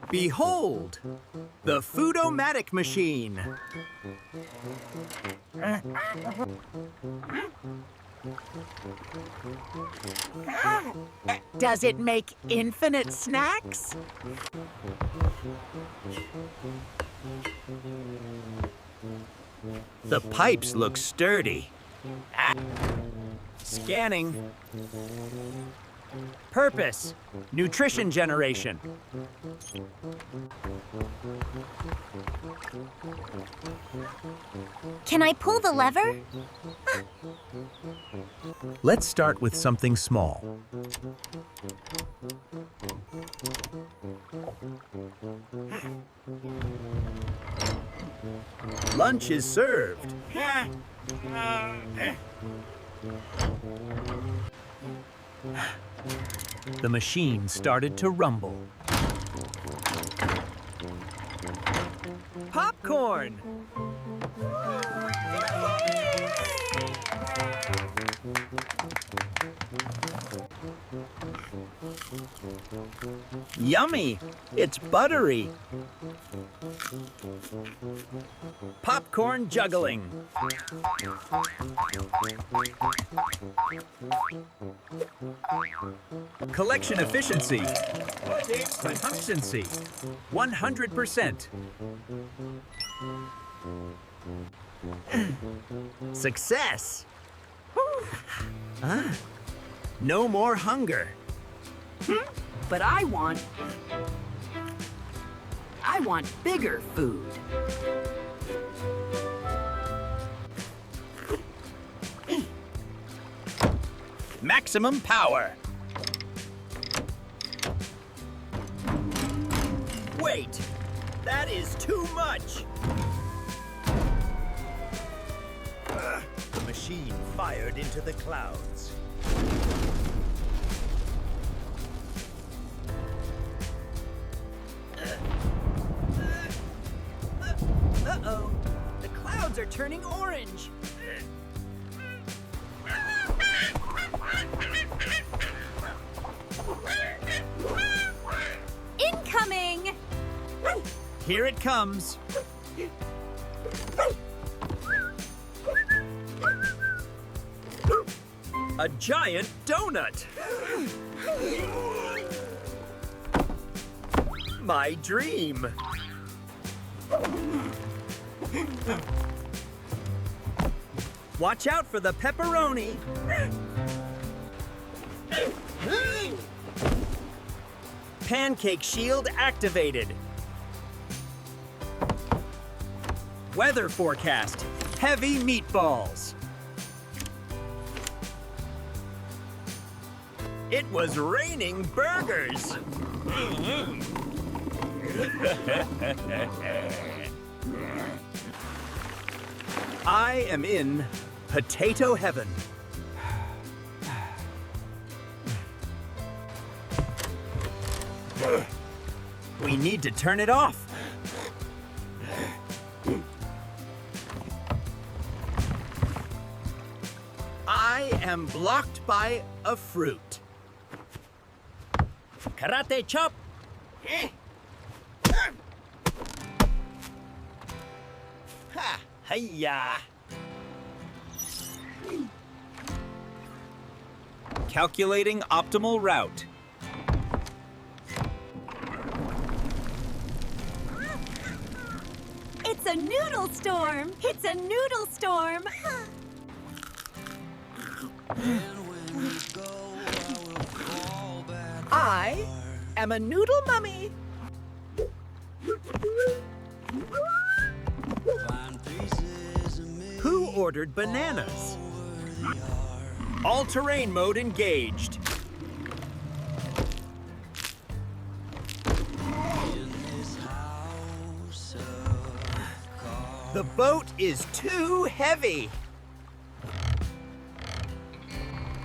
Behold, the Foodomatic machine. Does it make infinite snacks? The pipes look sturdy. Scanning. Purpose, nutrition generation. Can I pull the lever? Let's start with something small. Lunch is served. The machine started to rumble. Popcorn! Yummy! It's buttery. Popcorn juggling. Collection efficiency. Efficiency. 100%. Success. No more hunger. But I want bigger food. Maximum power. Wait, that is too much. The machine fired into the clouds. Uh-oh, the clouds are turning orange. Incoming! Here it comes. A giant donut. My dream. Watch out for the pepperoni. Pancake shield activated. Weather forecast. Heavy meatballs. It was raining burgers. I am in potato heaven. We need to turn it off. I am blocked by a fruit. Karate chop. Ha! Hiya! Calculating optimal route. It's a noodle storm! It's a noodle storm! I am a noodle mummy. Who ordered bananas? All-terrain mode engaged. The boat is too heavy.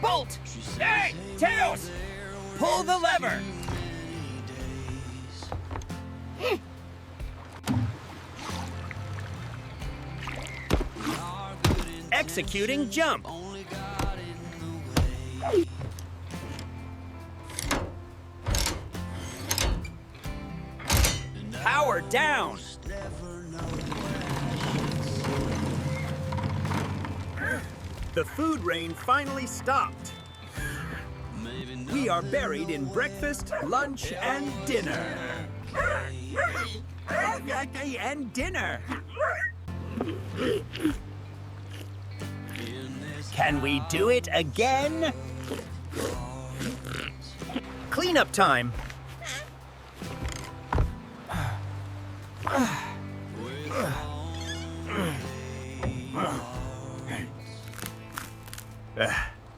Bolt! Hey, Tails! Pull the lever! Executing jump. Power down! The food rain finally stopped. We are buried in breakfast, lunch, and dinner. And dinner. Can we do it again? Cleanup time.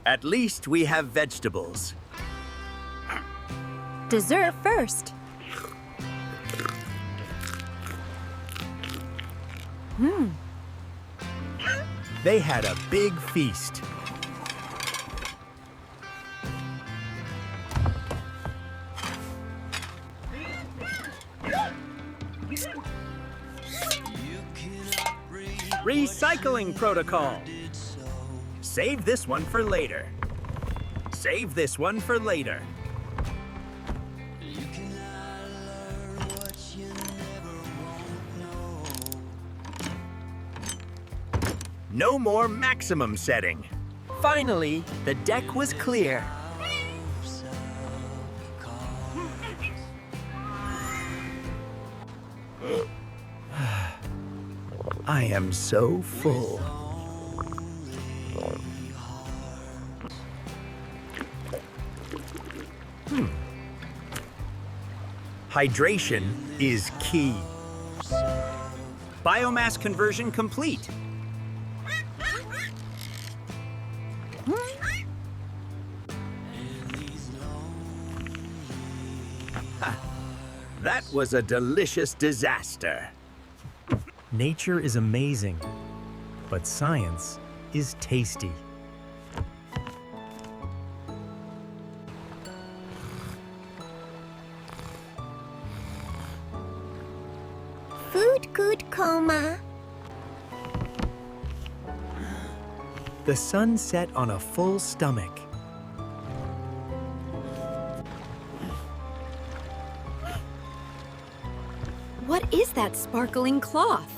At least we have vegetables. Dessert first. They had a big feast. Recycling protocol. Save this one for later. Save this one for later. No more maximum setting. Finally, the deck was clear. I am so full. Hydration is key. Biomass conversion complete. That was a delicious disaster. Nature is amazing, but science is tasty. Food good coma. The sun set on a full stomach. What is that sparkling cloth?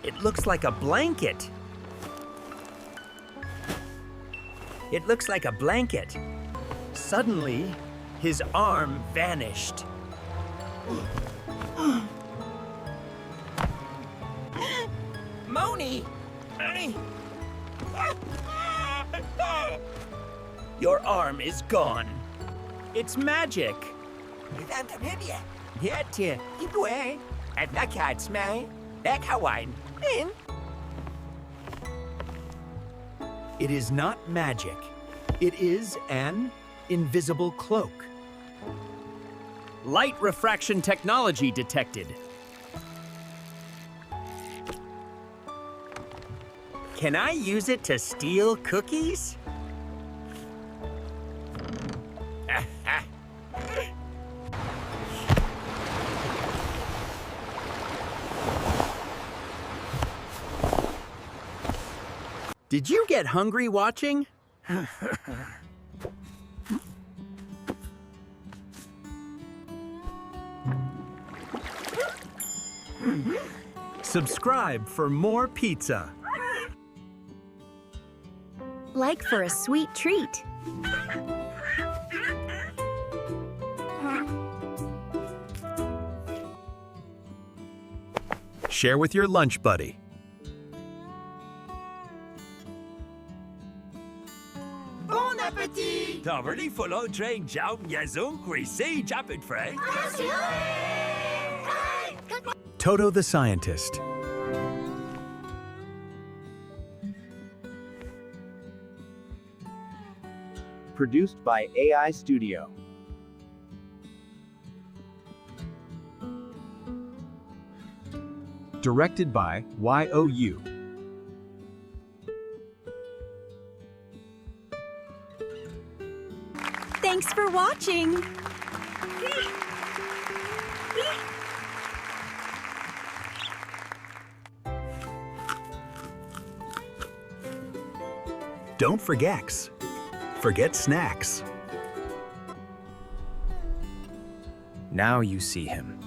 It looks like a blanket. It looks like a blanket. Suddenly, his arm vanished. Moni! Your arm is gone. It's magic. It is not magic. It is an invisible cloak. Light refraction technology detected. Can I use it to steal cookies? Did you get hungry watching? Subscribe for more pizza. Like for a sweet treat. Share with your lunch buddy. Bon appétit! Already follow train Jao Yazung Greasy Japid Frey. Toto the Scientist. Produced by AI Studio. Directed by YOU. Thanks for watching. Don't forget snacks. Now you see him.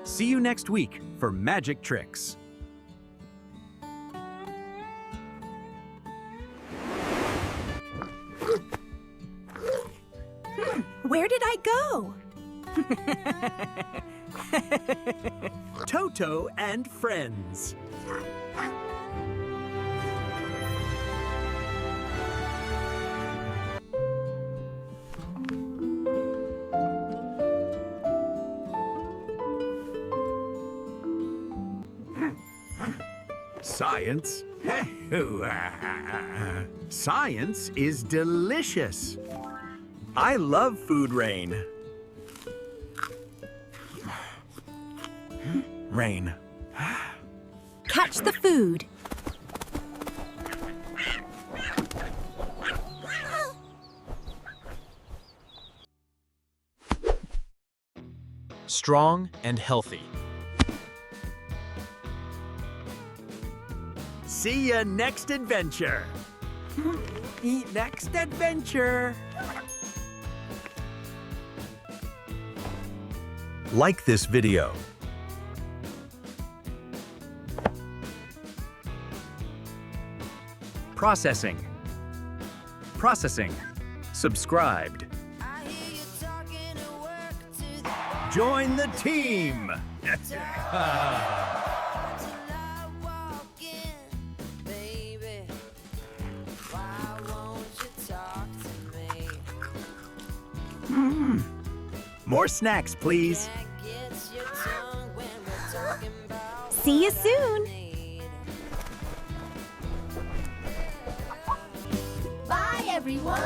See you next week for Magic Tricks. Where did I go? Toto and friends. Science? Science is delicious. I love Food Rain. Rain. Catch the food. Strong and healthy. See ya next adventure. Eat next adventure. Like this video. Processing. Processing. Subscribed. Join the team. More snacks, please. See you soon. Bye, everyone.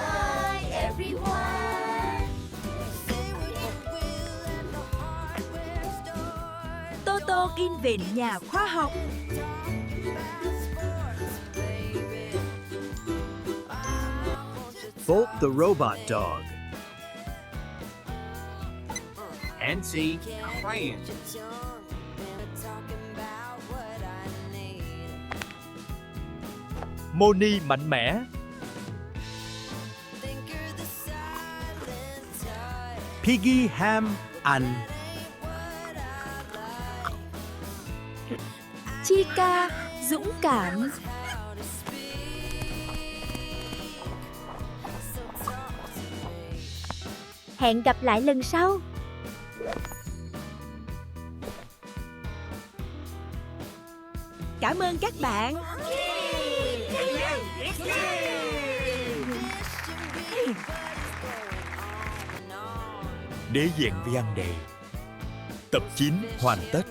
Toto in viện nhà khoa học. Bolt the robot dog. NC Crayon. Moni mạnh mẽ. Piggy ham ăn. Chica dũng cảm. Hẹn gặp lại lần sau. Cảm ơn các bạn. Đế dạng vi ăn đề. Tập 9 hoàn tất.